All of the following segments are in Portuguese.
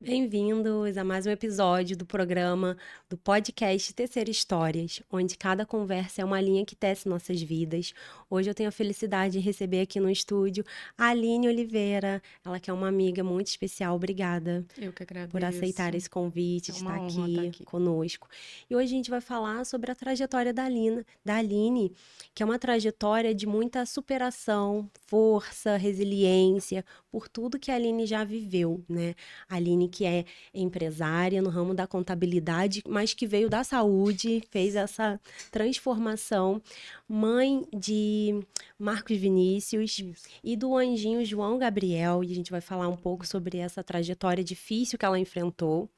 Bem-vindos a mais um episódio do programa do podcast Tecer Histórias, onde cada conversa é uma linha que tece nossas vidas. Hoje eu tenho a felicidade de receber aqui no estúdio a Aline Oliveira, ela que é uma amiga muito especial. Obrigada Eu que por aceitar agradeço. esse convite, É de estar uma honra estar aqui aqui. conosco. E hoje a gente vai falar sobre a trajetória da Aline, que é uma trajetória de muita superação, força, resiliência, por tudo que a Aline já viveu, né? A Aline que é empresária no ramo da contabilidade, mas que veio da saúde, fez essa transformação, mãe de Marcos Vinícius Isso. e do anjinho João Gabriel, e a gente vai falar um pouco sobre essa trajetória difícil que ela enfrentou.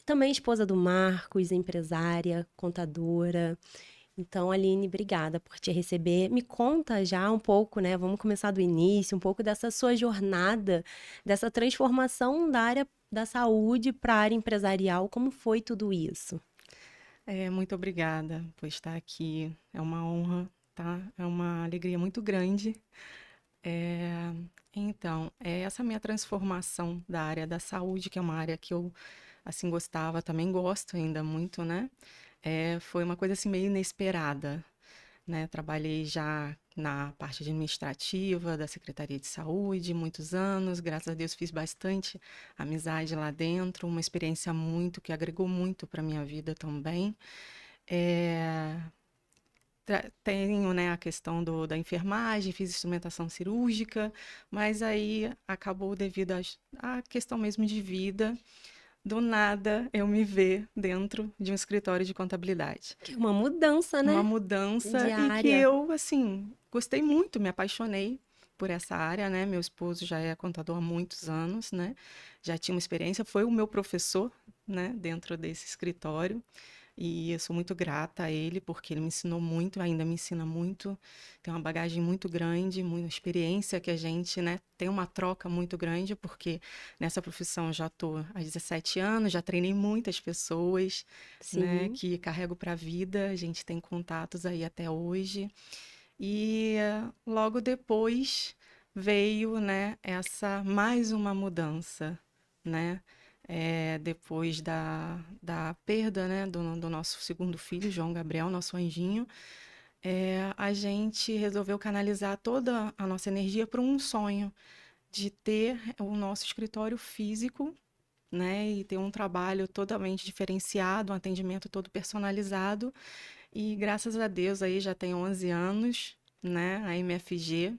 Também esposa do Marcos, empresária, contadora. Então, Aline, obrigada por te receber. Me conta já um pouco, né? Vamos começar do início, um pouco dessa sua jornada, dessa transformação da área da saúde para a área empresarial. Como foi tudo isso? Muito obrigada por estar aqui. É uma honra, tá? É uma alegria muito grande. É, essa minha transformação da área da saúde, que é uma área que eu assim gostava, também gosto ainda muito, né? Foi uma coisa assim meio inesperada, né? Trabalhei já na parte administrativa da Secretaria de Saúde muitos anos, graças a Deus fiz bastante amizade lá dentro, uma experiência muito que agregou muito para minha vida também. É, Tenho, né, a questão da enfermagem, fiz instrumentação cirúrgica, mas aí acabou devido à questão mesmo de vida. Do nada eu me ver dentro de um escritório de contabilidade. Que é uma mudança, Uma né? De mudança e que área. eu, assim, gostei muito, me apaixonei por essa área, né? Meu esposo já é contador há muitos anos, né? Já tinha uma experiência, foi o meu professor, né, dentro desse escritório. E eu sou muito grata a ele, porque ele me ensinou muito, ainda me ensina muito. Tem uma bagagem muito grande, muita experiência que a gente, né, tem uma troca muito grande, porque nessa profissão eu já estou há 17 anos, já treinei muitas pessoas, né, Sim. que carrego para a vida, a gente tem contatos aí até hoje. E logo depois veio, né, essa mais uma mudança, né? Depois da perda, né, do nosso segundo filho, João Gabriel, nosso anjinho, a gente resolveu canalizar toda a nossa energia para um sonho de ter o nosso escritório físico, né, e ter um trabalho totalmente diferenciado, um atendimento todo personalizado. E graças a Deus aí já tem 11 anos, né, a MFG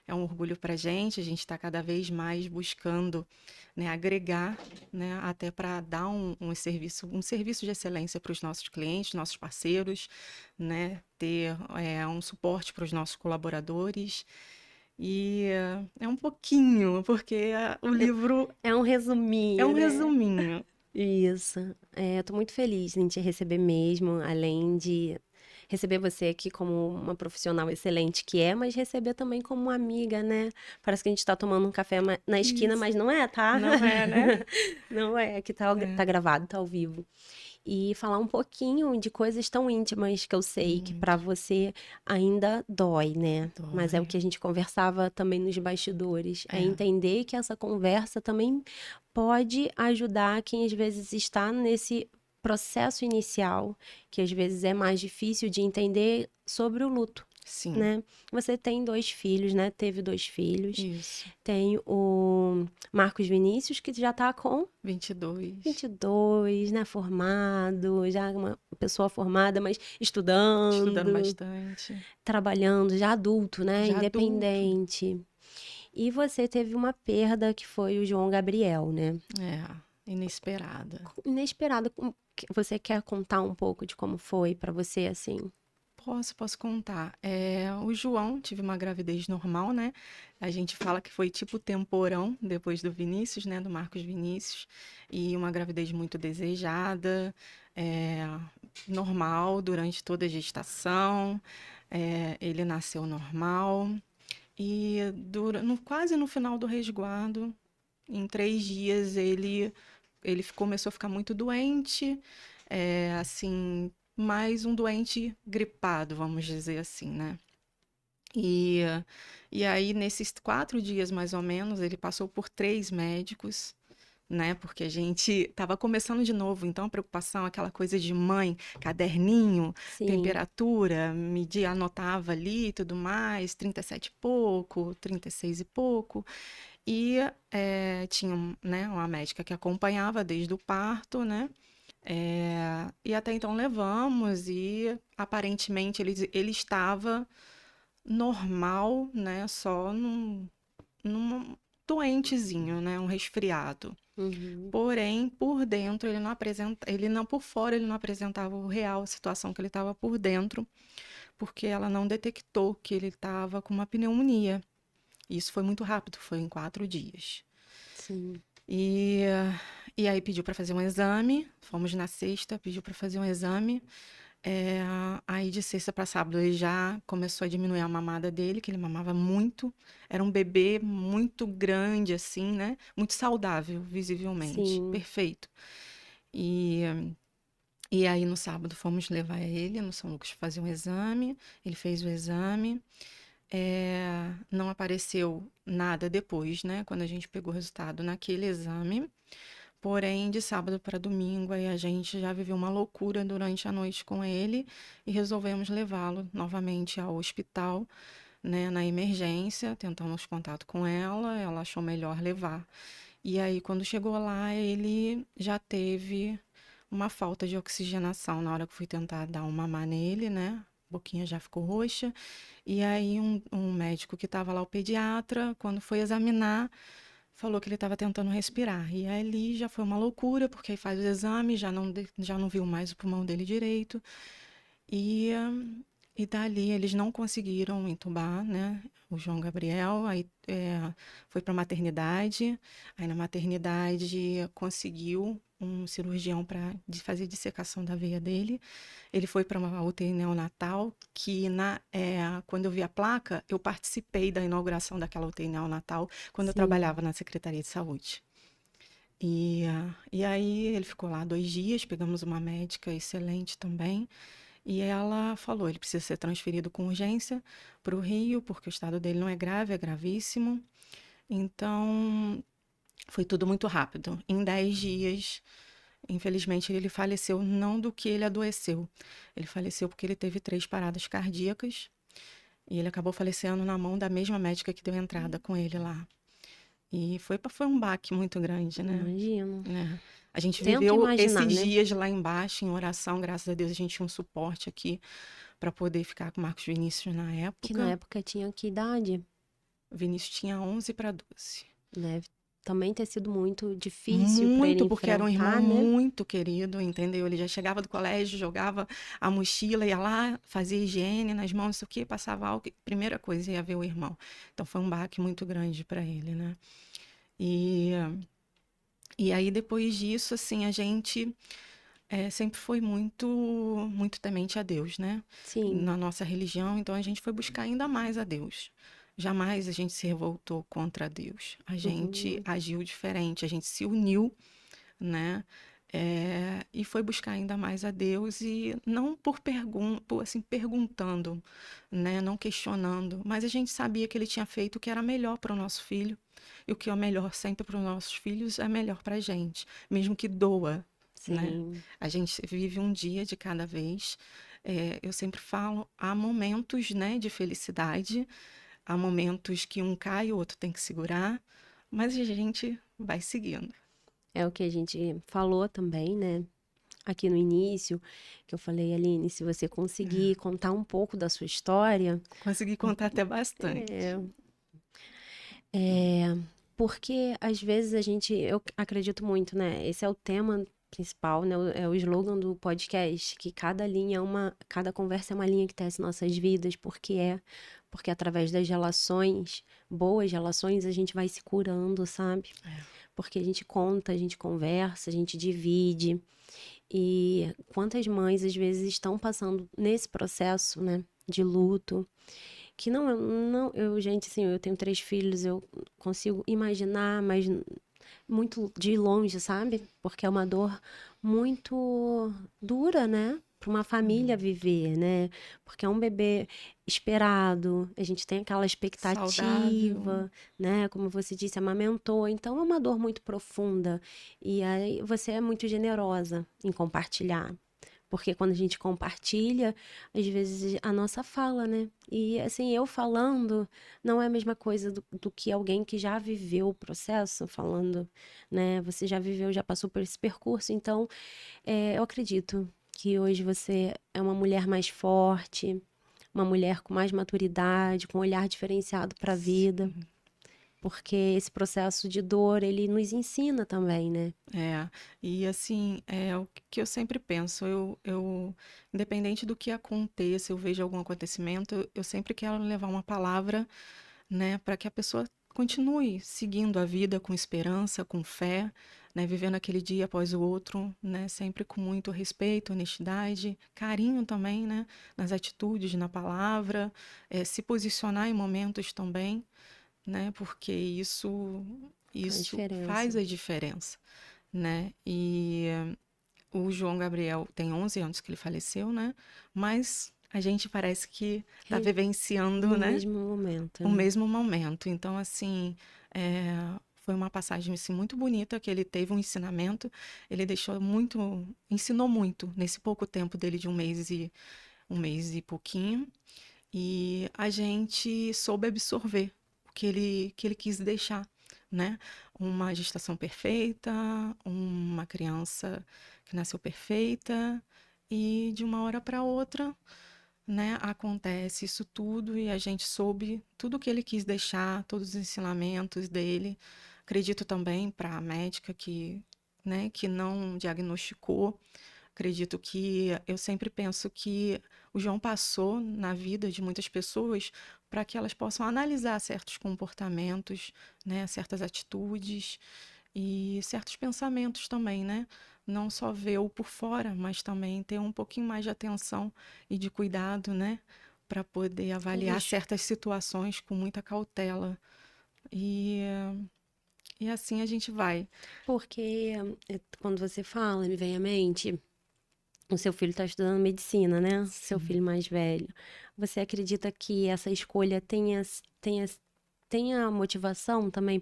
é um orgulho para a gente está cada vez mais buscando, né, agregar, né, até para dar um serviço de excelência para os nossos clientes, nossos parceiros, né, ter um suporte para os nossos colaboradores. E é um pouquinho, porque o livro É um é um resuminho, né? resuminho. Isso. Eu tô muito feliz em te receber mesmo, além de receber você aqui como uma profissional excelente que é, mas receber também como uma amiga, né? Parece que a gente tá tomando um café na esquina, Isso. mas não é, tá? Não é, né? Não é, que tá É, gravado, tá ao vivo. E falar um pouquinho de coisas tão íntimas que eu sei que pra muito. você ainda dói, né? Mas é o Dói. que a gente conversava também nos bastidores, é É, entender que essa conversa também pode ajudar quem às vezes está nesse processo inicial, que às vezes é mais difícil de entender sobre o luto, sim. né? Você tem dois filhos, né? Teve dois filhos. Isso. Tem o Marcos Vinícius, que já tá com 22. 22, né? Formado, já uma pessoa formada, mas Estudando estudando, bastante. trabalhando, já adulto, né? Já adulto. Independente. E você teve uma perda que foi o João Gabriel, né? Inesperada. Inesperado. Você quer contar um pouco de como foi pra você, assim? Posso contar. O João tive uma gravidez normal, né? A gente fala que foi tipo temporão depois do Vinícius, né? Do Marcos Vinícius. E uma gravidez muito desejada, é, normal durante toda a gestação. Ele nasceu normal. E quase no final do resguardo, em 3 dias, ele começou a ficar muito doente, assim, mais um doente gripado, vamos dizer assim, né? E, e aí, nesses 4 dias, mais ou menos, ele passou por 3 médicos, né? Porque a gente estava começando de novo, então a preocupação, aquela coisa de mãe, caderninho, Sim, temperatura, media, anotava ali e tudo mais, 37 e pouco, 36 e pouco. E tinha, né, uma médica que acompanhava desde o parto, né? E até então levamos e aparentemente ele estava normal, né? Só num doentezinho, né? Um resfriado. uhum, Porém, por dentro ele não apresenta, ele não por fora ele não apresentava o real a situação que ele estava por dentro, porque ela não detectou que ele estava com uma pneumonia. Isso foi muito rápido, foi em 4 dias. sim, E, e aí pediu para fazer um exame, fomos na sexta, pediu para fazer um exame. É, aí de sexta para sábado ele já começou a diminuir a mamada dele, que ele mamava muito. Era um bebê muito grande, assim, né? Muito saudável, visivelmente. sim, Perfeito. E, e aí no sábado fomos levar ele no São Lucas fazer um exame. Ele fez o exame. Não apareceu nada depois, né? Quando a gente pegou o resultado naquele exame. Porém, de sábado para domingo, aí a gente já viveu uma loucura durante a noite com ele e resolvemos levá-lo novamente ao hospital, né, na emergência. Tentamos contato com ela achou melhor levar. E aí, quando chegou lá, ele já teve uma falta de oxigenação na hora que fui tentar dar um mamar nele, né? A boquinha já ficou roxa. E aí, um médico que estava lá, o pediatra, quando foi examinar, falou que ele estava tentando respirar. E ali já foi uma loucura, porque aí faz o exame, já não viu mais o pulmão dele direito. E, e dali eles não conseguiram entubar, né? O João Gabriel, aí foi para maternidade. Aí na maternidade conseguiu um cirurgião para fazer dissecação da veia dele. Ele foi para uma UTI neonatal, que quando eu vi a placa, eu participei da inauguração daquela UTI neonatal quando eu sim. trabalhava na Secretaria de Saúde. E aí ele ficou lá 2 dias, pegamos uma médica excelente também, e ela falou, ele precisa ser transferido com urgência para o Rio, porque o estado dele não é grave, é gravíssimo. Então, foi tudo muito rápido. Em 10 dias, infelizmente, ele faleceu não do que ele adoeceu. Ele faleceu porque ele teve 3 paradas cardíacas e ele acabou falecendo na mão da mesma médica que deu entrada com ele lá. E foi um baque muito grande, né? Imagino. É. A gente Tento viveu imaginar, esses né? dias lá embaixo em oração, graças a Deus a gente tinha um suporte aqui para poder ficar com o Marcos Vinícius na Que na época. época tinha que idade. O Vinícius tinha 11 para 12. Deve também ter sido muito difícil para ele Muito, porque era um irmão enfrentar, né? muito querido, entendeu? Ele já chegava do colégio, jogava a mochila, ia lá, fazia higiene nas mãos, não sei o quê, passava álcool, primeira coisa ia ver o irmão. Então foi um baque muito grande para ele, né? E, e aí depois disso, assim, a gente sempre foi muito temente a Deus, né? Sim. Na nossa religião, então a gente foi buscar ainda mais a Deus. Jamais a gente se revoltou contra Deus. A gente Uhum. agiu diferente, a gente se uniu, né? E foi buscar ainda mais a Deus e não por assim perguntando, né? Não questionando, mas a gente sabia que Ele tinha feito o que era melhor para o nosso filho e o que é melhor sempre para os nossos filhos é melhor para a gente, mesmo que doa, né? Sim. A gente vive um dia de cada vez. Eu sempre falo, há momentos, né, de felicidade, há momentos que um cai, o outro tem que segurar, mas a gente vai seguindo. É o que a gente falou também, né? Aqui no início, que eu falei, Aline, se você conseguir contar um pouco da sua história, Consegui contar até bastante. é, é, porque às vezes eu acredito muito, né? Esse é o tema principal, né? É o slogan do podcast, que cada conversa é uma linha que tece nossas vidas, porque através das relações, boas relações, a gente vai se curando, sabe? Porque a gente conta, a gente conversa, a gente divide. E quantas mães às vezes estão passando nesse processo, né, de luto, que gente, assim, eu tenho 3 filhos, eu consigo imaginar, mas muito de longe, sabe? Porque é uma dor muito dura, né? para uma família viver, né? Porque é um bebê esperado, a gente tem aquela Saudável. expectativa, né? Como você disse, amamentou, então é uma dor muito profunda. E aí você é muito generosa em compartilhar. Porque quando a gente compartilha, às vezes a nossa fala, né? E assim, eu falando não é a mesma coisa do que alguém que já viveu o processo falando, né? Você já viveu, já passou por esse percurso, então eu acredito que hoje você é uma mulher mais forte, uma mulher com mais maturidade, com um olhar diferenciado para a vida, porque esse processo de dor, ele nos ensina também, né? É, e assim, é o que eu sempre penso, independente do que aconteça, eu vejo algum acontecimento, eu sempre quero levar uma palavra, né, para que a pessoa continue seguindo a vida com esperança, com fé, né, vivendo aquele dia após o outro, né, sempre com muito respeito, honestidade, carinho também, né, nas atitudes, na palavra, se posicionar em momentos também, né, porque Faz isso faz diferença. a diferença, né? E o João Gabriel tem 11 anos que ele faleceu, né? Mas a gente parece que está vivenciando, No né? mesmo momento, O né? mesmo momento. Então, assim, foi uma passagem assim, muito bonita que ele teve um ensinamento. Ele deixou muito, ensinou muito nesse pouco tempo dele de um mês e pouquinho. E a gente soube absorver o que ele quis deixar, né? Uma gestação perfeita, uma criança que nasceu perfeita, e de uma hora para outra, né, acontece isso tudo e a gente soube tudo o que ele quis deixar, todos os ensinamentos dele. Acredito também para a médica né, que não diagnosticou. Acredito que eu sempre penso que o João passou na vida de muitas pessoas para que elas possam analisar certos comportamentos, né, certas atitudes e certos pensamentos também, né? Não só ver o por fora, mas também ter um pouquinho mais de atenção e de cuidado, né, para poder avaliar Poxa, certas situações com muita cautela. E, e assim a gente vai. porque quando você fala, me vem à mente, o seu filho está estudando medicina, né? Seu Sim. filho mais velho. Você acredita que essa escolha tenha motivação também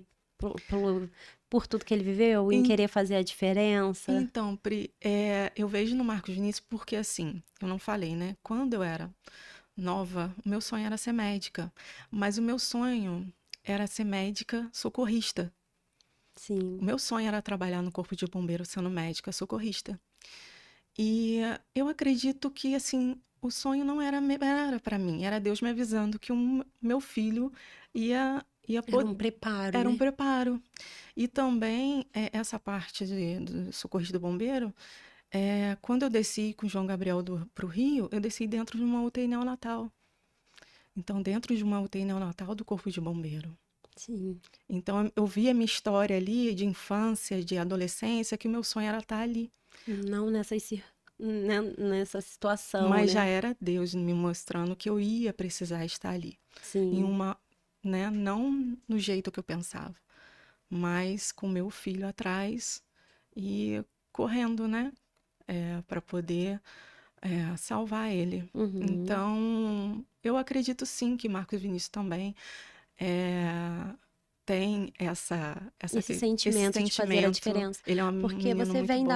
por tudo que ele viveu, em querer fazer a diferença? Então, Pri, eu vejo no Marcos Vinícius porque, assim, eu não falei, né? Quando eu era nova, o meu sonho era ser médica, mas o meu sonho era ser médica socorrista. O Sim, meu sonho era trabalhar no Corpo de Bombeiro sendo médica socorrista. E eu acredito que, assim, o sonho não era para mim, era Deus me avisando que meu filho ia era um poder. preparo, Era um né? preparo. E também essa parte do socorrista do bombeiro. Quando eu desci com o João Gabriel para o Rio, eu desci dentro de uma UTI neonatal. Então, dentro de uma UTI neonatal do Corpo de Bombeiro. Sim. Então, eu vi a minha história ali de infância, de adolescência, que o meu sonho era estar ali. Não nessa situação, Mas já né? era Deus me mostrando que eu ia precisar estar ali. Em Sim. uma, né, não no jeito que eu pensava, mas com meu filho atrás e correndo, né, para poder salvar ele. Uhum. Então, eu acredito sim que Marcos Vinícius também é, tem Esse esse sentimento de fazer a sentimento. diferença. Ele é um Porque menino você muito vem bom.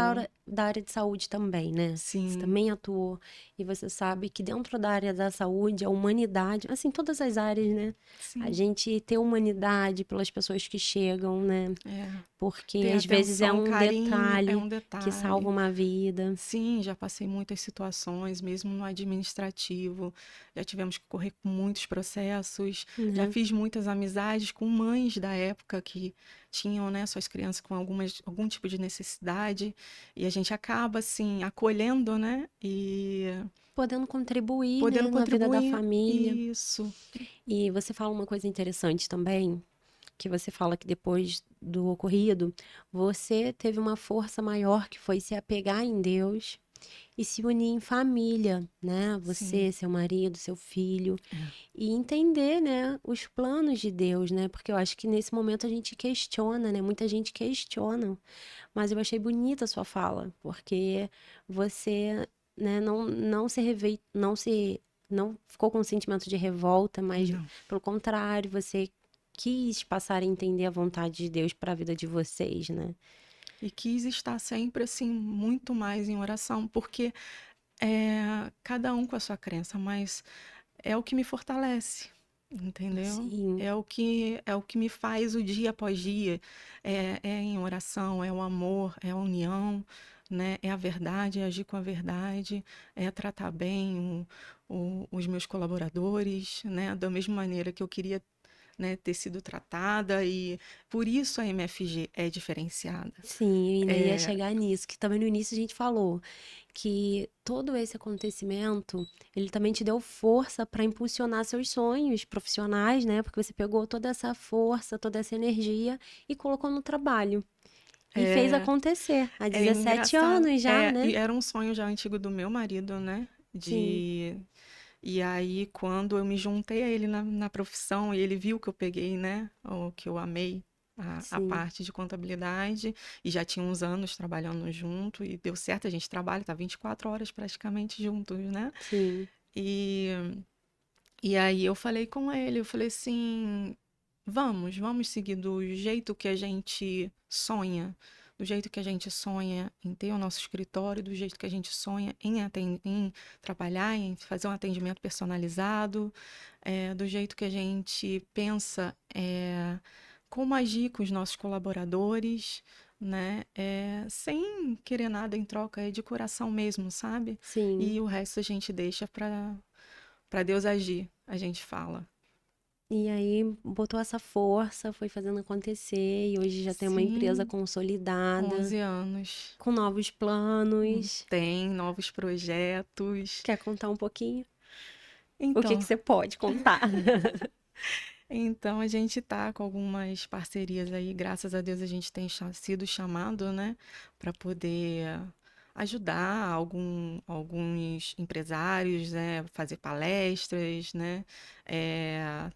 da área de saúde também, né? Você Sim, também atuou. E você sabe que dentro da área da saúde, a humanidade, assim, todas as áreas, né? A sim. gente ter humanidade pelas pessoas que chegam, né? É. Porque Ter às vezes é atenção, um carinho é detalhe um que salva detalhe. uma vida. Sim, já passei muitas situações, mesmo no administrativo. Já tivemos que correr com muitos processos. Já Né? fiz muitas amizades com mães da época que tinham, né, suas crianças com algum tipo de necessidade. E a gente acaba, assim, acolhendo, né? E Podendo contribuir, podendo né, na vida da contribuir. família. Isso. E você fala uma coisa interessante também, que você fala que depois do ocorrido, você teve uma força maior que foi se apegar em Deus e se unir em família, né? Sim. Você, seu marido, seu filho, É. e entender, né, os planos de Deus, né? Porque eu acho que nesse momento a gente questiona, né? Muita gente questiona, mas eu achei bonita a sua fala, porque você né, não ficou com um sentimento de revolta, mas Não. pelo contrário, você quis passar a entender a vontade de Deus para a vida de vocês, né? E quis estar sempre assim, muito mais em oração, porque cada um com a sua crença, mas é o que me fortalece, entendeu? Sim, É o que me faz o dia após dia. É em oração, é o amor, é a união, né? É a verdade, é agir com a verdade, é tratar bem os meus colaboradores, né? Da mesma maneira que eu queria, né, ter sido tratada, e por isso a MFG é diferenciada. sim, eu ainda ia É, chegar nisso, que também no início a gente falou que todo esse acontecimento, ele também te deu força para impulsionar seus sonhos profissionais, né? Porque você pegou toda essa força, toda essa energia e colocou no trabalho. E fez é, acontecer. Há É 17 engraçado. anos já, E né? era um sonho já antigo do meu marido, né? Sim, E aí, quando eu me juntei a ele na profissão e ele viu que eu peguei, né? O que eu amei, a sim, parte de contabilidade, e já tinha uns anos trabalhando junto, e deu certo, a gente trabalha, tá 24 horas praticamente juntos, né? sim, E, e aí eu falei com ele, eu falei assim, vamos seguir do jeito que a gente sonha, do jeito que a gente sonha em ter o nosso escritório, do jeito que a gente sonha em trabalhar, em fazer um atendimento personalizado, do jeito que a gente pensa como agir com os nossos colaboradores, né? Sem querer nada em troca, é de coração mesmo, sabe? sim. E o resto a gente deixa para Deus agir, a gente fala. E aí botou essa força, foi fazendo acontecer e hoje já tem uma empresa Sim, consolidada, 11 anos. com novos planos. Tem novos projetos. Quer contar um pouquinho? O que Então, você pode contar? então a gente tá com algumas parcerias aí, graças a Deus a gente tem sido chamado, né, para poder ajudar alguns empresários, né, fazer palestras, né,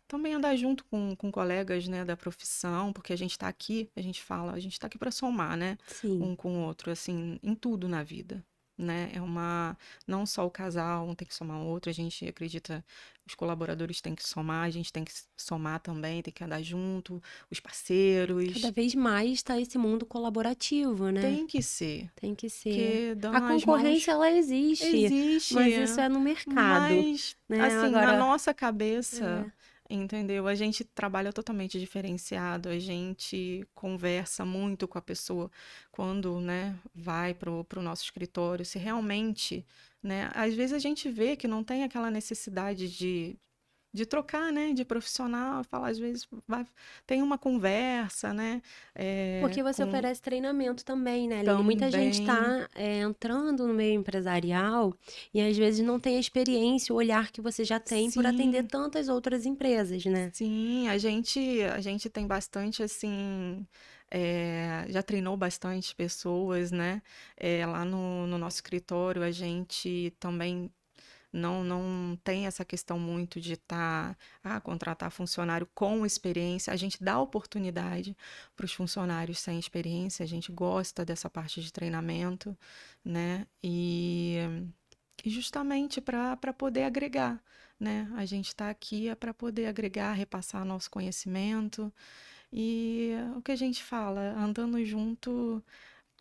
também andar junto com colegas, né, da profissão, porque a gente está aqui, a gente fala, a gente está aqui para somar, né, Sim. um com o outro, assim, em tudo na vida. Né? Não só o casal, um tem que somar o outro, a gente acredita, os colaboradores têm que somar, a gente tem que somar também, tem que andar junto, os Cada parceiros, vez mais está esse mundo colaborativo, né? tem que ser, Tem que ser. porque A dando as concorrência, mãos ela existe, existe, mas isso é no mercado, mas né? assim, na Agora, nossa cabeça, é, entendeu? A gente trabalha totalmente diferenciado, a gente conversa muito com a pessoa quando, né, vai pro nosso escritório, se realmente, né, às vezes a gente vê que não tem aquela necessidade de trocar, né, de profissional, falar, às vezes tem uma conversa, né, porque você com oferece treinamento também, né, Aline? Muita gente também. está entrando no meio empresarial e às vezes não tem a experiência, o olhar que você já tem por atender Sim, tantas outras empresas, né? sim, a gente tem bastante, assim, já treinou bastante pessoas, né? Lá no nosso escritório, a gente também não tem essa questão muito de contratar funcionário com experiência. A gente dá oportunidade para os funcionários sem experiência, a gente gosta dessa parte de treinamento, né? E justamente para poder agregar, né? A gente está aqui para poder agregar, repassar nosso conhecimento e o que a gente fala, andando junto,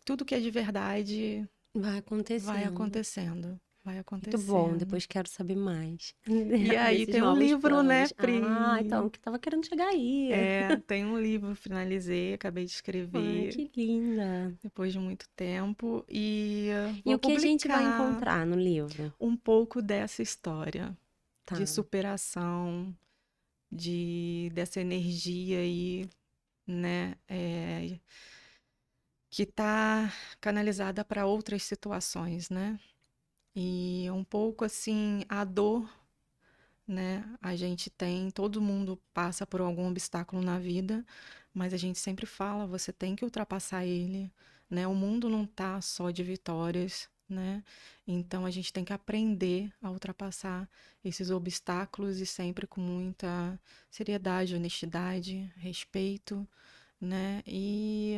tudo que é de verdade Vai vai acontecendo. acontecendo, vai Muito bom, acontecendo. depois quero saber mais E aí desses tem um novos livro, né, planos. Ah, então, Pri? que tava querendo chegar aí. Tem um livro, finalizei, acabei de Ai, escrever que linda. depois de muito tempo e E vou o que a gente vai publicar encontrar no livro? um pouco dessa história de Tá. superação, dessa energia aí, né, que está canalizada para outras situações, né? E um pouco assim, a dor, né? A gente tem, todo mundo passa por algum obstáculo na vida, mas a gente sempre fala, você tem que ultrapassar ele, né? O mundo não tá só de vitórias, né? Então a gente tem que aprender a ultrapassar esses obstáculos e sempre com muita seriedade, honestidade, respeito, né? E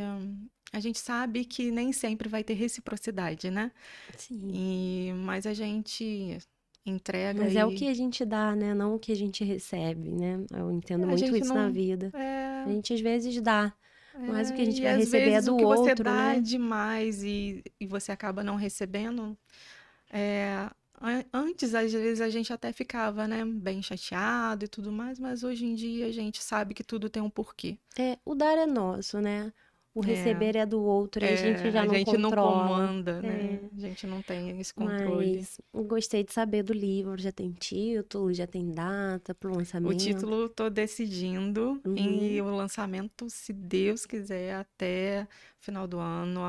a gente sabe que nem sempre vai ter reciprocidade, né? Sim. Mas a gente entrega Mas é o que e a gente dá, né? Não o que a gente recebe, né? Eu entendo a muito gente isso na não. vida. A É, gente às vezes dá, mas o que a gente e vai às receber é vezes o do que você outro, dá né? demais e você acaba não recebendo. É, antes, às vezes, a gente até ficava, né, bem chateado e tudo mais, mas hoje em dia a gente sabe que tudo tem um porquê. É, o dar é nosso, né? O É, receber é do outro e a gente já a não gente não controla. comanda, né? É, A gente não tem esse controle. mas eu gostei de saber do livro. Já tem título, já tem data pro O lançamento. título tô decidindo e Uhum. o lançamento, se Deus quiser, até final do ano,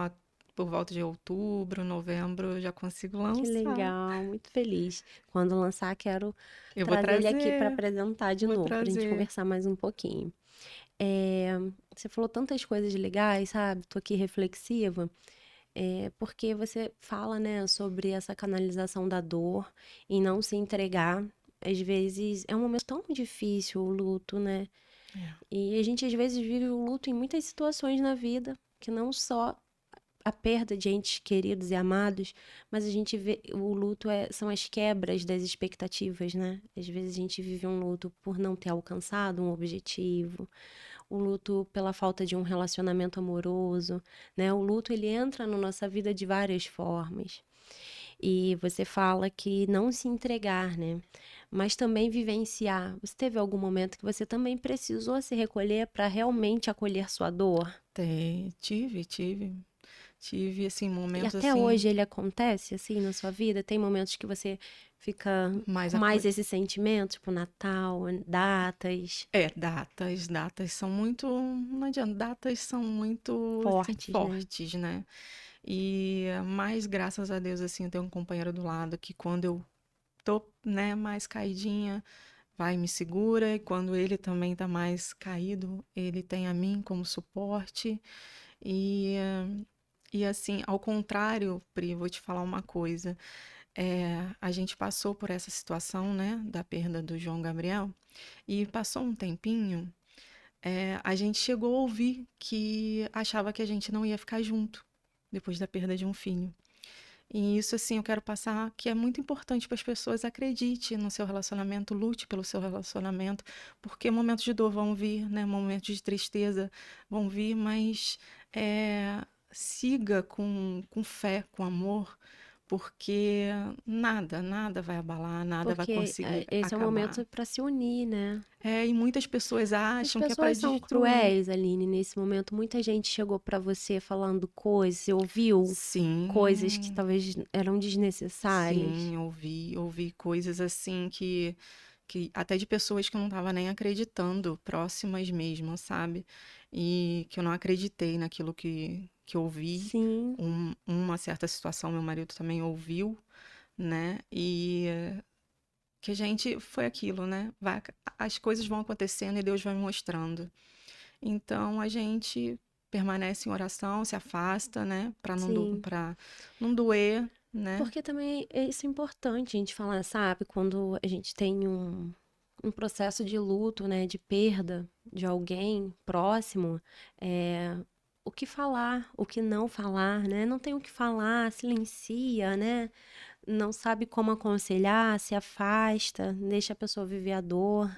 por volta de outubro, novembro, eu já consigo Que lançar. legal, muito feliz. Quando lançar, quero Eu trazer ele aqui para apresentar de vou novo, para a gente trazer. conversar mais um pouquinho. É, você falou tantas coisas legais, sabe? Tô aqui reflexiva, porque você fala, né, sobre essa canalização da dor e não se entregar. Às vezes é um momento tão difícil o luto, né? É. E a gente às vezes vive o luto em muitas situações na vida, que não só a perda de entes queridos e amados, mas a gente vê o luto são as quebras das expectativas, né? Às vezes a gente vive um luto por não ter alcançado um objetivo, o luto pela falta de um relacionamento amoroso, né? O luto ele entra na nossa vida de várias formas. E você fala que não se entregar, né? Mas também vivenciar. Você teve algum momento que você também precisou se recolher para realmente acolher sua dor? Tive, assim, E momentos até assim, hoje ele acontece assim na sua vida? Tem momentos que você fica mais com mais esse sentimento, tipo Natal, datas datas são muito, não adianta, datas são muito, assim, fortes, né? fortes, né? E mais graças a Deus, assim, eu tenho um companheiro do lado que quando eu tô, né, mais caidinha, vai e me segura, e quando ele também tá mais caído, ele tem a mim como suporte. E, e assim, ao contrário, Pri, vou te falar uma coisa. A gente passou por essa situação, né, da perda do João Gabriel, e passou um tempinho, a gente chegou a ouvir que achava que a gente não ia ficar junto depois da perda de um filho. E isso, assim, eu quero passar que é muito importante para as pessoas. Acredite no seu relacionamento, lute pelo seu relacionamento, porque momentos de dor vão vir, né? Momentos de tristeza vão vir, mas siga com fé, com amor, porque nada vai abalar, nada vai Porque conseguir esse é o acabar. momento para se unir, né? E muitas pessoas As acham que é para pessoas são destruir. cruéis, Aline, nesse momento. Muita gente chegou pra você falando coisas, você ouviu coisas que Sim, talvez eram desnecessárias. sim, ouvi coisas assim que até de pessoas que eu não estava nem acreditando, próximas mesmo, sabe? E que eu não acreditei naquilo que eu ouvi. Sim, Uma certa situação, meu marido também ouviu, né? E que a gente foi aquilo, né? As coisas vão acontecendo e Deus vai mostrando. Então a gente permanece em oração, se afasta, né? sim. Para não doer, né? Porque também é isso importante a gente falar, sabe? Quando a gente tem um processo de luto, né? De perda de alguém próximo, é, o que falar, o que não falar, né? Não tem o que falar, silencia, né? Não sabe como aconselhar, se afasta, deixa a pessoa viver a dor.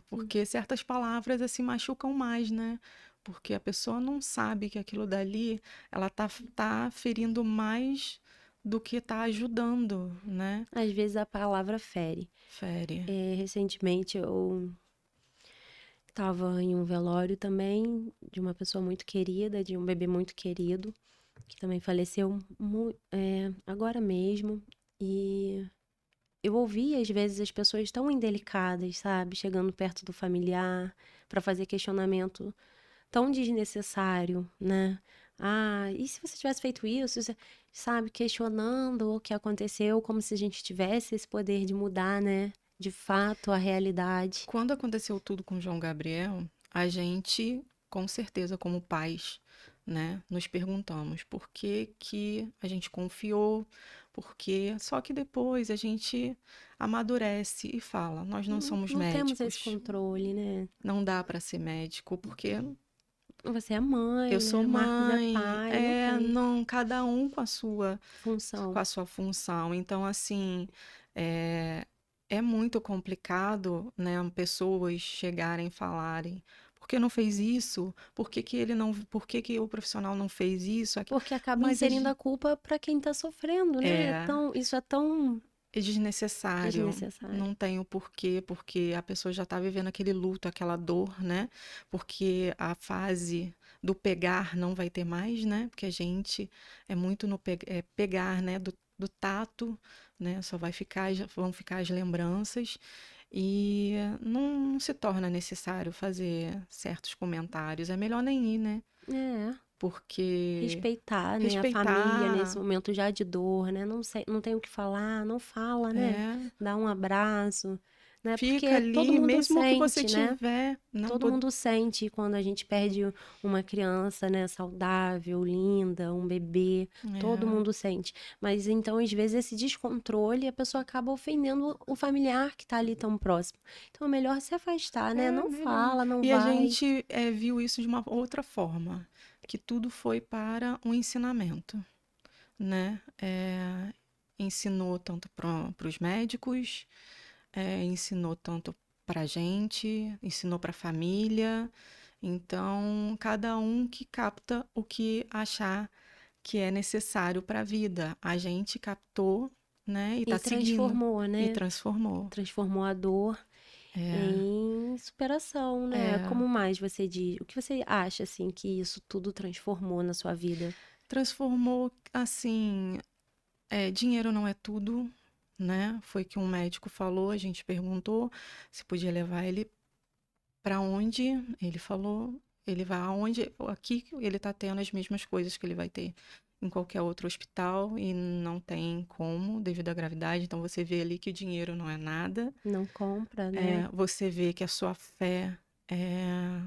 Porque certas palavras assim machucam mais, né? Porque a pessoa não sabe que aquilo dali ela tá ferindo mais do que tá ajudando, né? Às vezes a palavra fere. Fere. Recentemente eu estava em um velório também de uma pessoa muito querida, de um bebê muito querido, que também faleceu agora mesmo. E eu ouvi, às vezes, as pessoas tão indelicadas, sabe? Chegando perto do familiar para fazer questionamento tão desnecessário, né? Ah, e se você tivesse feito isso? Sabe? Questionando o que aconteceu, como se a gente tivesse esse poder de mudar, né? De fato, a realidade. Quando aconteceu tudo com João Gabriel, a gente, com certeza, como pais, né, nos perguntamos por que que a gente confiou, porque só que depois a gente amadurece e fala, nós não Não, somos não temos esse médicos, controle, né? não dá para ser médico, porque Você é mãe, Eu sou né? O Marcos é mãe, pai, ok. não, cada um com Função. a sua função. Então, assim, é, é muito complicado, né, pessoas chegarem e falarem, por que não fez isso? Por que que ele não, por que que o profissional não fez isso? Porque acaba Mas inserindo a culpa para quem tá sofrendo, né? é, Isso é tão é desnecessário. desnecessário. Não tem o porquê, porque a pessoa já está vivendo aquele luto, aquela dor, né? Porque a fase do pegar não vai ter mais, né? Porque a gente é muito no pegar, né? Do tato, né? Só vai ficar, vão ficar as lembranças e não se torna necessário fazer certos comentários. É melhor nem ir, né? É. Porque Respeitar, né, a família nesse respeitar, momento já de dor, né? Não sei, não tem o que falar, não fala, né? é, Dá um abraço, né? fica Porque todo ali, mundo mesmo que você sente, né? tiver, não, Todo mundo sente quando a gente perde uma criança, né, saudável, linda, um bebê, todo é, mundo sente. Mas então, às vezes, esse descontrole, a pessoa acaba ofendendo o familiar que tá ali tão próximo. Então, é melhor se afastar, né? é Não melhor. fala, não E a vai. gente viu isso de uma outra forma, que tudo foi para um ensinamento, né? Ensinou tanto para os médicos, ensinou tanto para a gente, ensinou para a família. Então, cada um que capta o que achar que é necessário para a vida. A gente captou, né? E E está seguindo transformou, e né? transformou. Transformou a dor É, em superação, né? é, Como mais você diz? O que você acha, assim, que isso tudo transformou na sua vida? transformou assim, dinheiro não é tudo, né? Foi que um médico falou, a gente perguntou se podia levar ele para onde. Ele falou, ele vai aonde, aqui ele tá tendo as mesmas coisas que ele vai ter em qualquer outro hospital e não tem como devido à gravidade. Então você vê ali que o dinheiro não é nada. Não compra, né? Você vê que a sua fé é,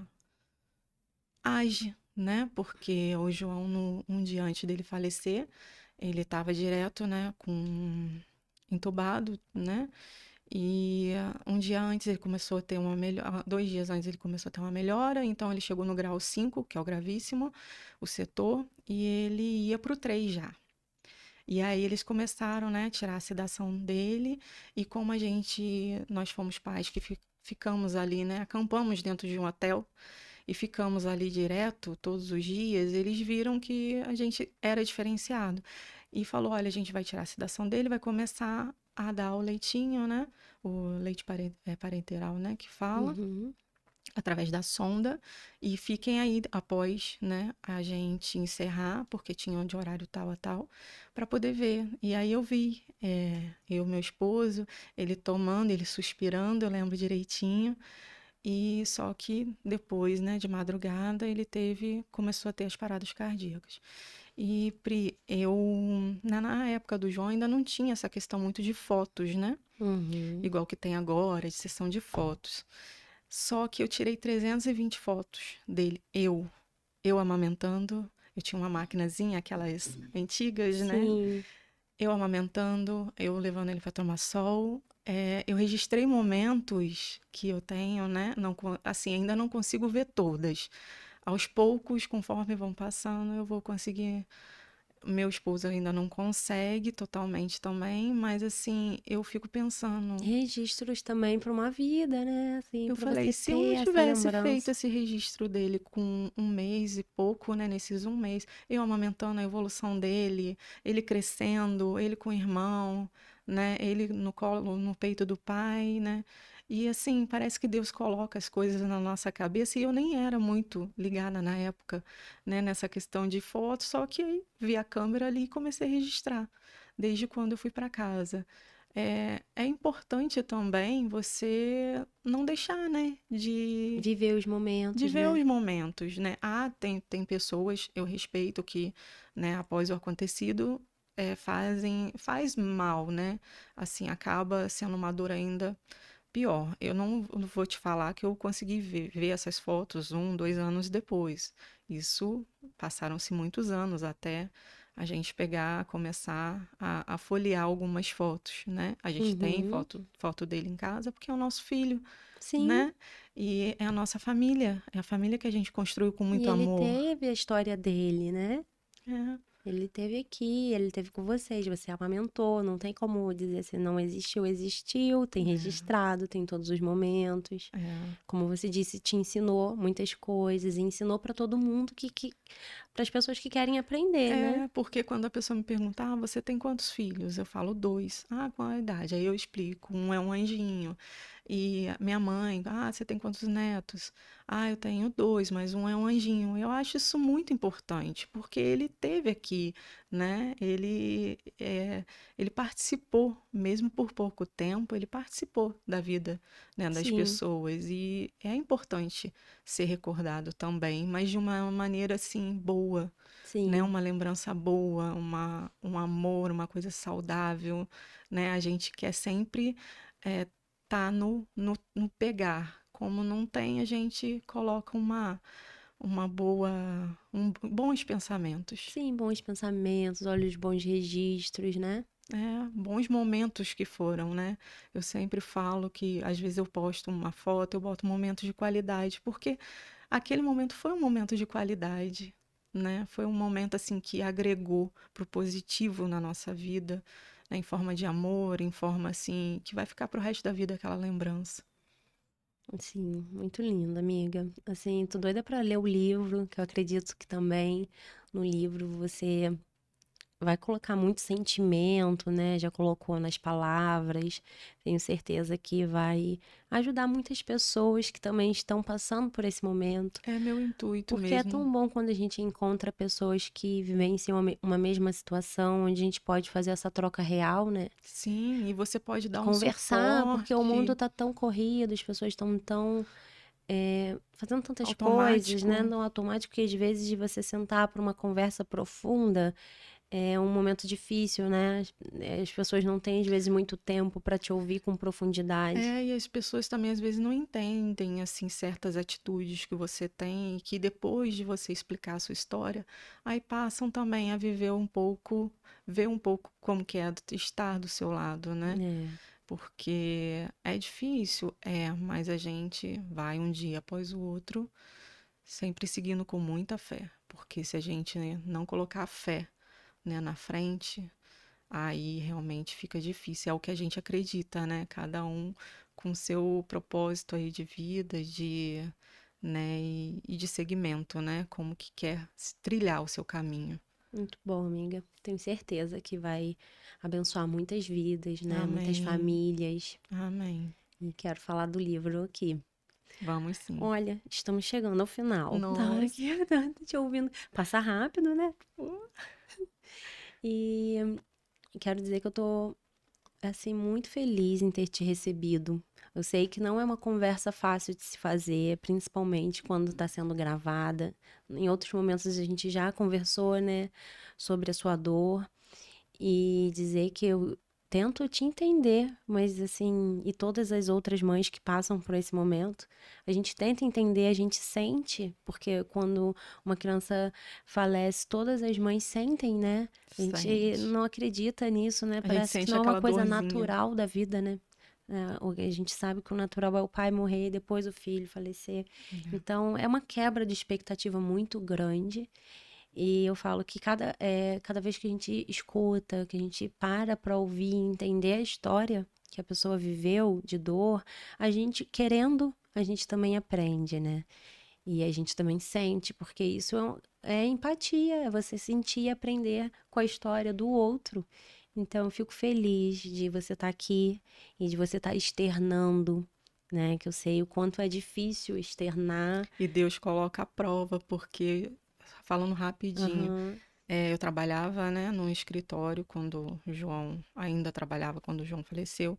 age, né? Porque o João, um dia antes dele falecer, ele estava direto, né, com entubado, né? E um dia antes ele começou a ter uma melhora, 2 dias antes ele começou a ter uma melhora, então ele chegou no grau 5, que é o gravíssimo, o setor, e ele ia para o 3 já. E aí eles começaram, né, a tirar a sedação dele, e como nós fomos pais que ficamos ali, né, acampamos dentro de um hotel, e ficamos ali direto todos os dias, eles viram que a gente era diferenciado. E falou: olha, a gente vai tirar a sedação dele, vai começar a dar o leitinho, né? O leite parenteral, né? Que fala, Uhum. através da sonda. E fiquem aí após, né? A gente encerrar, porque tinha de horário tal a tal, para poder ver. E aí eu vi, meu esposo, ele tomando, ele suspirando, eu lembro direitinho. E só que depois, né, de madrugada, começou a ter as paradas cardíacas. E Pri, na época do João ainda não tinha essa questão muito de fotos, né? Uhum. Igual que tem agora, de sessão de fotos. Só que eu tirei 320 fotos dele, eu amamentando. Eu tinha uma maquinazinha, aquelas antigas, né? Sim. Eu amamentando, eu levando ele para tomar sol. Eu registrei momentos que eu tenho, né? Não, assim, ainda não consigo ver todas. Aos poucos, conforme vão passando, eu vou conseguir. Meu esposo ainda não consegue totalmente também, mas assim, eu fico pensando. Registros também para uma vida, né? Assim, Eu para falei, você se eu ter não essa tivesse feito lembrança. esse registro dele com 1 mês e pouco, né, nesses 1 mês, eu amamentando a evolução dele, ele crescendo, ele com o irmão, né, ele no colo, no peito do pai, né, e assim, parece que Deus coloca as coisas na nossa cabeça e eu nem era muito ligada na época, né, nessa questão de foto, só que aí vi a câmera ali e comecei a registrar, desde quando eu fui para casa. É importante também você não deixar, né, Viver os de momentos, ver né? os momentos, né? Tem pessoas, eu respeito que, né, após o acontecido, faz mal, né? Assim, acaba sendo uma dor ainda pior. Eu não vou te falar que eu consegui ver essas fotos 1, 2 anos depois. Isso passaram-se muitos anos até a gente pegar, começar a folhear algumas fotos, né? A gente tem Uhum. foto dele em casa porque é o nosso filho, Sim. né? E é a nossa família, é a família que a gente construiu com E muito ele amor. teve a história dele, né? É, Ele teve aqui, ele teve com vocês, você amamentou, não tem como dizer assim, não existiu, existiu, tem registrado, tem todos os momentos. é. Como você disse, te ensinou muitas coisas, e ensinou para todo mundo para as pessoas que querem aprender, né? É, porque quando a pessoa me pergunta, ah, você tem quantos filhos? Eu falo dois. Ah, qual a idade? Aí eu explico, um é um anjinho. E a minha mãe, ah, você tem quantos netos? Ah, eu tenho dois, mas um é um anjinho. Eu acho isso muito importante, porque ele teve aqui, né? Ele participou, mesmo por pouco tempo, ele participou da vida, né, das Sim, pessoas. E é importante ser recordado também, mas de uma maneira assim boa, né? sim, Uma lembrança boa, um amor, uma coisa saudável, né? A gente quer sempre tá no pegar. Como não tem, a gente coloca uma boa, bons pensamentos. sim, bons pensamentos, olha os bons registros, né? É, bons momentos que foram, né? Eu sempre falo que às vezes eu posto uma foto, eu boto momentos de qualidade, porque aquele momento foi um momento de qualidade, né? Foi um momento assim que agregou pro positivo na nossa vida, né? Em forma de amor, em forma assim que vai ficar pro resto da vida aquela lembrança. Sim, muito lindo, amiga. Assim, tô doida pra ler o livro, que eu acredito que também no livro você vai colocar muito sentimento, né? Já colocou nas palavras. Tenho certeza que vai ajudar muitas pessoas que também estão passando por esse momento. É meu intuito Porque é mesmo. tão bom quando a gente encontra pessoas que vivenciam uma mesma situação, onde a gente pode fazer essa troca real, né? Sim, e você pode E dar um conversar, porque o mundo suporte tá tão corrido, as pessoas estão tão fazendo tantas coisas, né? automático. No automático, que às vezes de você sentar para uma conversa profunda é um momento difícil, né? As pessoas não têm, às vezes, muito tempo para te ouvir com profundidade. É, e as pessoas também às vezes não entendem assim certas atitudes que você tem e que depois de você explicar a sua história, aí passam também a viver um pouco, ver um pouco como que é estar do seu lado, né? É, Porque é difícil, mas a gente vai um dia após o outro, sempre seguindo com muita fé, porque se a gente, né, não colocar a fé, né, na frente, aí realmente fica difícil. É o que a gente acredita, né? Cada um com seu propósito aí de vida, né, e de segmento, né? Como que quer trilhar o seu caminho. muito bom, amiga. Tenho certeza que vai abençoar muitas vidas, né? Muitas Amém. famílias. Amém. E quero falar do livro aqui. Vamos sim. Olha, estamos chegando ao final da hora Nossa. que eu tô te ouvindo. Passa rápido, né? E quero dizer que eu tô assim, muito feliz em ter te recebido. Eu sei que não é uma conversa fácil de se fazer, principalmente quando está sendo gravada. Em outros momentos a gente já conversou, né, sobre a sua dor e dizer que eu tento te entender, mas assim, e todas as outras mães que passam por esse momento, a gente tenta entender, a gente sente, porque quando uma criança falece, todas as mães sentem, né? A gente Sente. não acredita nisso, né? A gente Parece que sente não é uma aquela coisa dorzinha. natural da vida, né? A gente sabe que o natural é o pai morrer e depois o filho falecer. Então, é uma quebra de expectativa muito grande. E eu falo que cada vez que a gente escuta, que a gente para ouvir e entender a história que a pessoa viveu de dor, a gente, querendo, a gente também aprende, né? E a gente também sente, porque isso é empatia, é você sentir e aprender com a história do outro. Então, eu fico feliz de você estar aqui e de você estar externando, né? Que eu sei o quanto é difícil externar. E Deus coloca a prova, porque, falando rapidinho, Aham, eu trabalhava, né, num escritório quando o João, ainda trabalhava quando o João faleceu,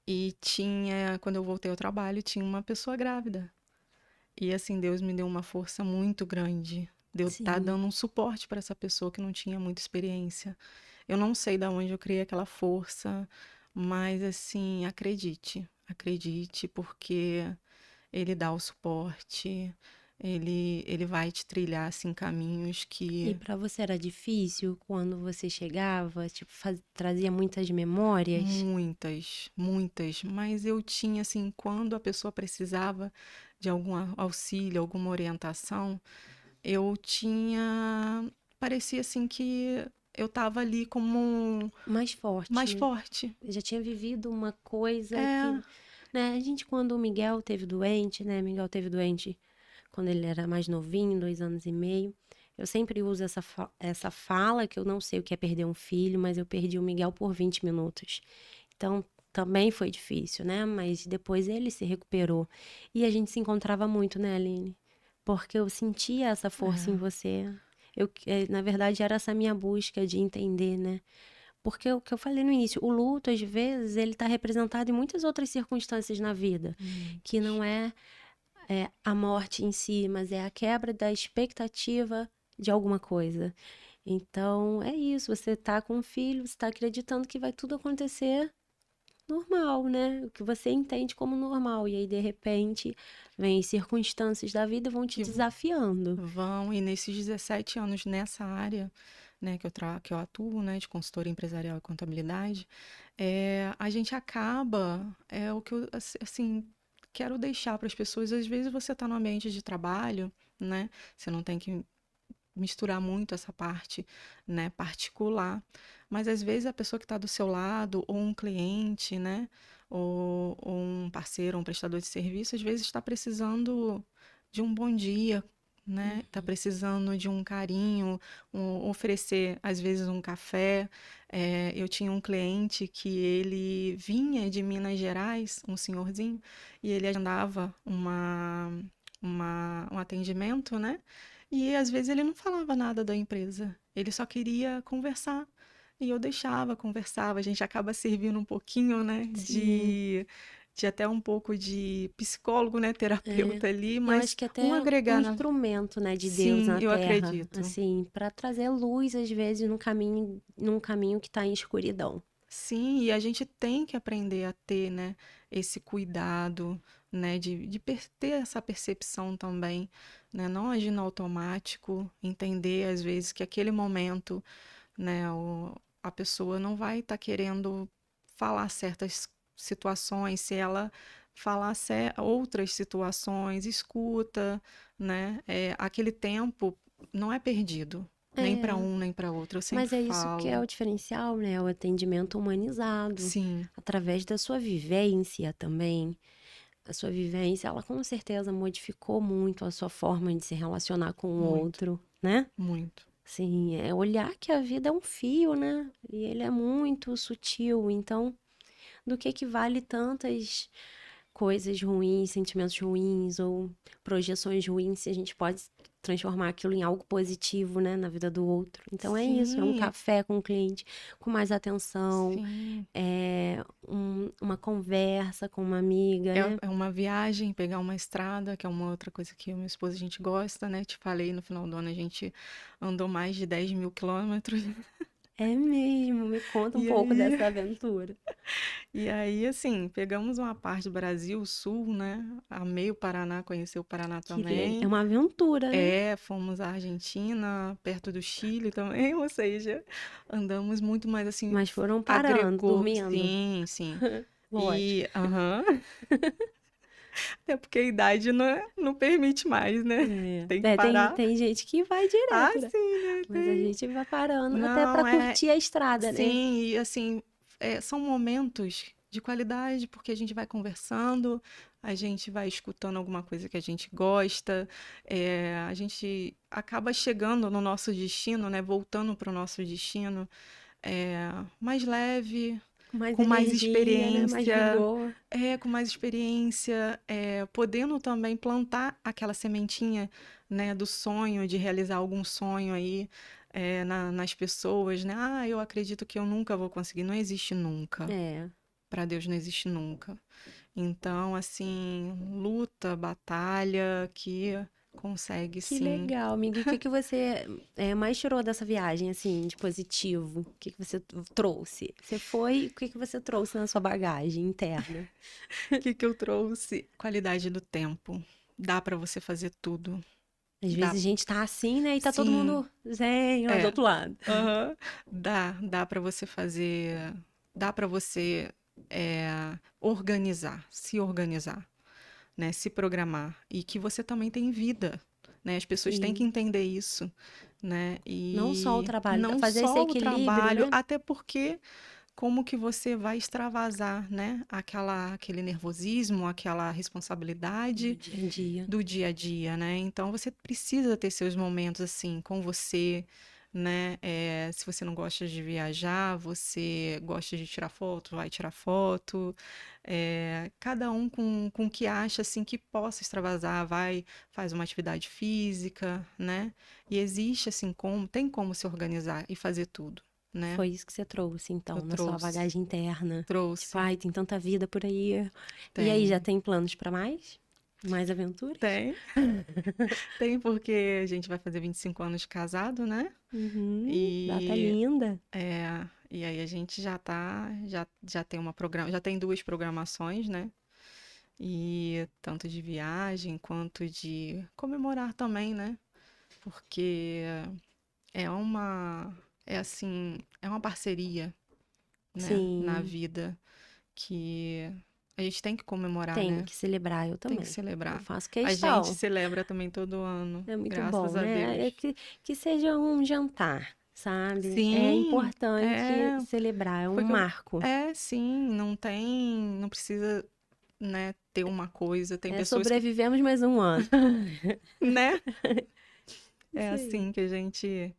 e tinha, quando eu voltei ao trabalho, tinha uma pessoa grávida. E assim, Deus me deu uma força muito grande de eu estar sim. dando um suporte para essa pessoa que não tinha muita experiência. Eu não sei de onde eu criei aquela força, mas assim, acredite, acredite, porque ele dá o suporte, Ele vai te trilhar, assim, caminhos E que para você era difícil quando você chegava, tipo, trazia muitas memórias? muitas, muitas, mas eu tinha, assim, quando a pessoa precisava de algum auxílio, alguma orientação, eu tinha, parecia assim que eu estava ali como Mais forte, mais né? forte. Eu já tinha vivido uma coisa que, É, né, a gente quando o Miguel teve doente, né, Miguel teve doente quando ele era mais novinho, 2 anos e meio, eu sempre uso essa fala, que eu não sei o que é perder um filho, mas eu perdi o Miguel por 20 minutos. Então, também foi difícil, né, mas depois ele se recuperou. E a gente se encontrava muito, né, Aline? Porque eu sentia essa força em é, você. Na verdade, era essa minha busca de entender, né? Porque o que eu falei no início, o luto, às vezes, ele está representado em muitas outras circunstâncias na vida, que muitos. não é a morte em si, mas é a quebra da expectativa de alguma coisa. Então, é isso, você tá com um filho, você tá acreditando que vai tudo acontecer normal, né? O que você entende como normal. E aí, de repente, vem circunstâncias da vida e vão te Que desafiando. vão, e nesses 17 anos nessa área, né, que eu atuo, né, de consultoria empresarial e contabilidade, a gente acaba, é o que eu, assim, quero deixar para as pessoas. Às vezes você está no ambiente de trabalho, né, você não tem que misturar muito essa parte, né, particular, mas às vezes a pessoa que está do seu lado, ou um cliente, né, ou um parceiro, um prestador de serviço, às vezes está precisando de um bom dia, né, está precisando de um carinho, oferecer às vezes um café. Eu tinha um cliente que ele vinha de Minas Gerais, um senhorzinho, e ele agendava um atendimento, né? E às vezes ele não falava nada da empresa, ele só queria conversar. E eu deixava, conversava, a gente acaba servindo um pouquinho, né, Sim, de até um pouco de psicólogo, né, é. terapeuta ali, Eu acho mas que um até um agregar na. instrumento, né, de Deus Sim, na eu Terra, acredito. assim, para trazer luz às vezes num caminho que está em escuridão. Sim, e a gente tem que aprender a ter, né, esse cuidado, né, ter essa percepção também, né, não agir no automático, entender às vezes que aquele momento, né? A pessoa não vai estar querendo falar certas situações, se ela falar outras situações, escuta, né? Aquele tempo não é perdido, nem para É, um, nem para outro. Eu sempre mas é isso que é falo. o diferencial, né? O atendimento humanizado, Sim, através da sua vivência também. A sua vivência, ela com certeza modificou muito a sua forma de se relacionar com o muito, outro, né? muito, Sim, é olhar que a vida é um fio, né? E ele é muito sutil. Então, do que vale tantas coisas ruins, sentimentos ruins ou projeções ruins, se a gente pode transformar aquilo em algo positivo, né, na vida do outro. Então é isso, é um sim, café com o cliente com mais atenção, sim. uma conversa com uma amiga, É, né? é uma viagem, pegar uma estrada, que é uma outra coisa que eu e minha esposa a gente gosta, né? Te falei, no final do ano a gente andou mais de 10.000 quilômetros. É mesmo, me conta um E pouco aí, dessa aventura. assim, pegamos uma parte do Brasil, sul, né? Amei o Paraná, conheci o Paraná É também. uma aventura, né? Fomos à Argentina, perto do Chile também, ou seja, andamos muito mais assim, Mas foram parando, agregou, dormindo. sim, sim. Lógico. E, aham, é porque a idade não permite mais, né? Tem que Tem, parar. tem gente que vai Ah, direto, né? sim, né? Mas a Tem. gente vai parando até pra Não, curtir a estrada, né? sim, e assim, são momentos de qualidade, porque a gente vai conversando, a gente vai escutando alguma coisa que a gente gosta, a gente acaba chegando no nosso destino, né? Voltando para o nosso destino, mais leve, Com mais com mais energia, né? Mais experiência, vigor. podendo também plantar aquela sementinha, né, do sonho, de realizar algum sonho aí, nas pessoas, né? Ah, eu acredito que eu nunca vou conseguir. Não existe nunca. É. Para Deus não existe nunca. Então, assim, luta, batalha, que consegue Que sim. legal, amiga. E o que que você mais tirou dessa viagem, assim, de positivo? O que que você trouxe? Você foi, o que que você trouxe na sua bagagem interna? O que que eu trouxe? Qualidade do tempo. dá para você fazer tudo. Às Dá, vezes a gente tá assim, né? E tá todo sim, mundo zen lá do é. outro lado. Aham. Dá para você fazer, dá para você organizar, se organizar, né? Se programar e que você também tem vida, né? As pessoas têm que Sim. entender isso, né? Não só o E trabalho, não fazer esse só o equilíbrio, trabalho, né? até porque como que você vai extravasar, né? Aquele nervosismo, aquela No responsabilidade dia a dia. do dia a dia, né? Então você precisa ter seus momentos assim com você, né? Se você não gosta de viajar, você gosta de tirar foto, vai tirar foto. Cada um com o que acha assim que possa extravasar, vai, faz uma atividade física, né? E existe assim tem como se organizar e fazer tudo, né? Foi isso que você trouxe, Eu então, na sua trouxe, bagagem interna. Tipo, trouxe, ai, tem tanta vida por aí. E aí, já tem. tem planos pra mais? Mais aventuras? Tem, tem porque a gente vai fazer 25 anos de casado, né? Uhum, data E linda. e aí a gente já tem já tem duas programações, né? E tanto de viagem quanto de comemorar também, né? Porque é uma é uma parceria, né, na Sim, vida que a gente tem que comemorar, tenho né? que celebrar eu Tem que também. Eu celebrar. faço A gente questão. celebra também todo ano, É muito graças bom, a né? É Deus. que seja um jantar, sabe? É Sim, importante celebrar, é um foi que eu, marco. sim, não precisa, né, ter uma coisa. Tem É, pessoas que, sobrevivemos mais um ano. né, é Isso aí. assim que a gente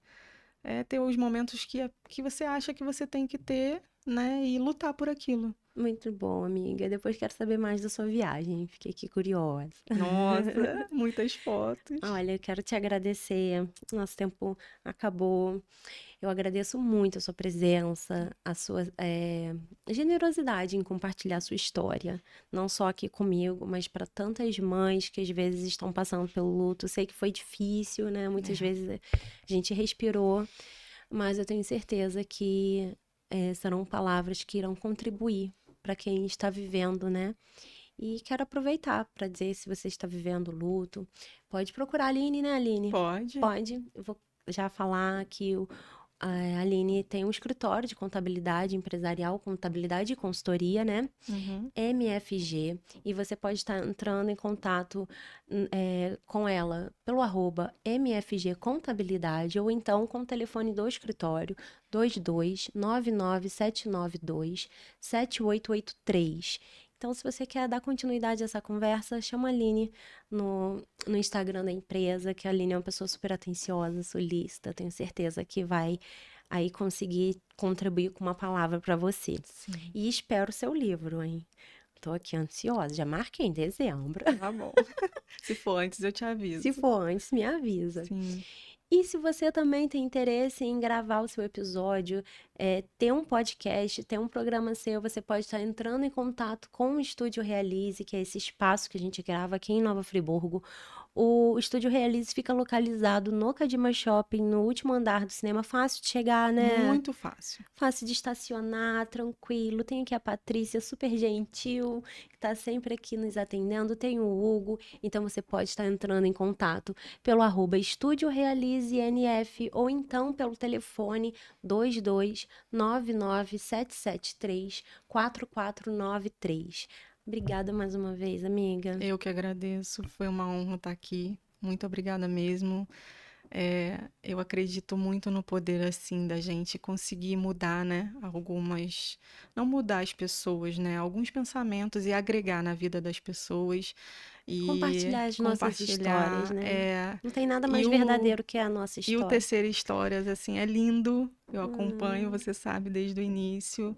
ter os momentos que você acha que você tem que ter, né, e lutar por aquilo. Muito bom, amiga. Depois quero saber mais da sua viagem. Fiquei aqui curiosa. Nossa, muitas fotos. Olha, eu quero te agradecer. Nosso tempo acabou. Eu agradeço muito a sua presença, a sua generosidade em compartilhar a sua história, não só aqui comigo, mas para tantas mães que às vezes estão passando pelo luto. Sei que foi difícil, né? Muitas É, vezes a gente respirou, mas eu tenho certeza que serão palavras que irão contribuir para quem está vivendo, né? E quero aproveitar para dizer, se você está vivendo luto, pode procurar a Aline, né, Aline? pode. Pode. Eu vou já falar que a Aline tem um escritório de contabilidade empresarial, contabilidade e consultoria, né? Uhum. MFG. E você pode estar entrando em contato com ela pelo @MFG Contabilidade ou então com o telefone do escritório 22 99792 7883. Então, se você quer dar continuidade a essa conversa, chama a Aline no Instagram da empresa, que a Aline é uma pessoa super atenciosa, solícita, tenho certeza que vai aí conseguir contribuir com uma palavra para você. Sim, E espero o seu livro, hein? Tô aqui ansiosa, já marquei em dezembro. tá bom. Se for antes, eu te Se aviso. for antes, me avisa. Sim, E se você também tem interesse em gravar o seu episódio, ter um podcast, ter um programa seu, você pode estar entrando em contato com o Estúdio Realize, que é esse espaço que a gente grava aqui em Nova Friburgo. O Estúdio Realize fica localizado no Cadima Shopping, no último andar do cinema, fácil de chegar, né? muito fácil. Fácil de estacionar, tranquilo. Tem aqui a Patrícia, super gentil, que está sempre aqui nos atendendo. Tem o Hugo, então você pode estar entrando em contato pelo @Estúdio Realize NF ou então pelo telefone 22 99773 4493. Obrigada mais uma vez, amiga. Eu que agradeço, foi uma honra estar aqui. Muito obrigada mesmo. Eu acredito muito no poder assim da gente conseguir mudar, né? Não mudar as pessoas, né? Alguns pensamentos e agregar na vida das pessoas e Compartilhar as nossas histórias, compartilhar. né? Não tem nada E mais o verdadeiro que a nossa e o história. Tecer Histórias assim é lindo. Eu acompanho, Hum, você sabe, desde o início,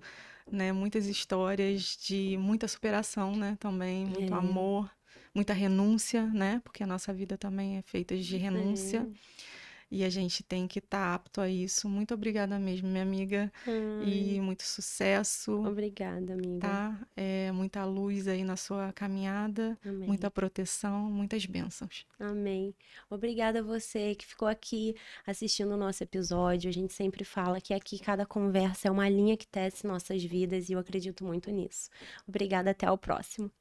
né? Muitas histórias de muita superação, né? Também muito é, amor, muita renúncia, né? Porque a nossa vida também é feita de renúncia. é. E a gente tem que estar apto a isso. Muito obrigada mesmo, minha amiga. E Ai, muito sucesso, obrigada, amiga. tá? Muita luz aí na sua caminhada, muita Amém. proteção, muitas bênçãos. Amém. Obrigada a você que ficou aqui assistindo o nosso episódio. A gente sempre fala que aqui cada conversa é uma linha que tece nossas vidas e eu acredito muito nisso. Obrigada, até o próximo.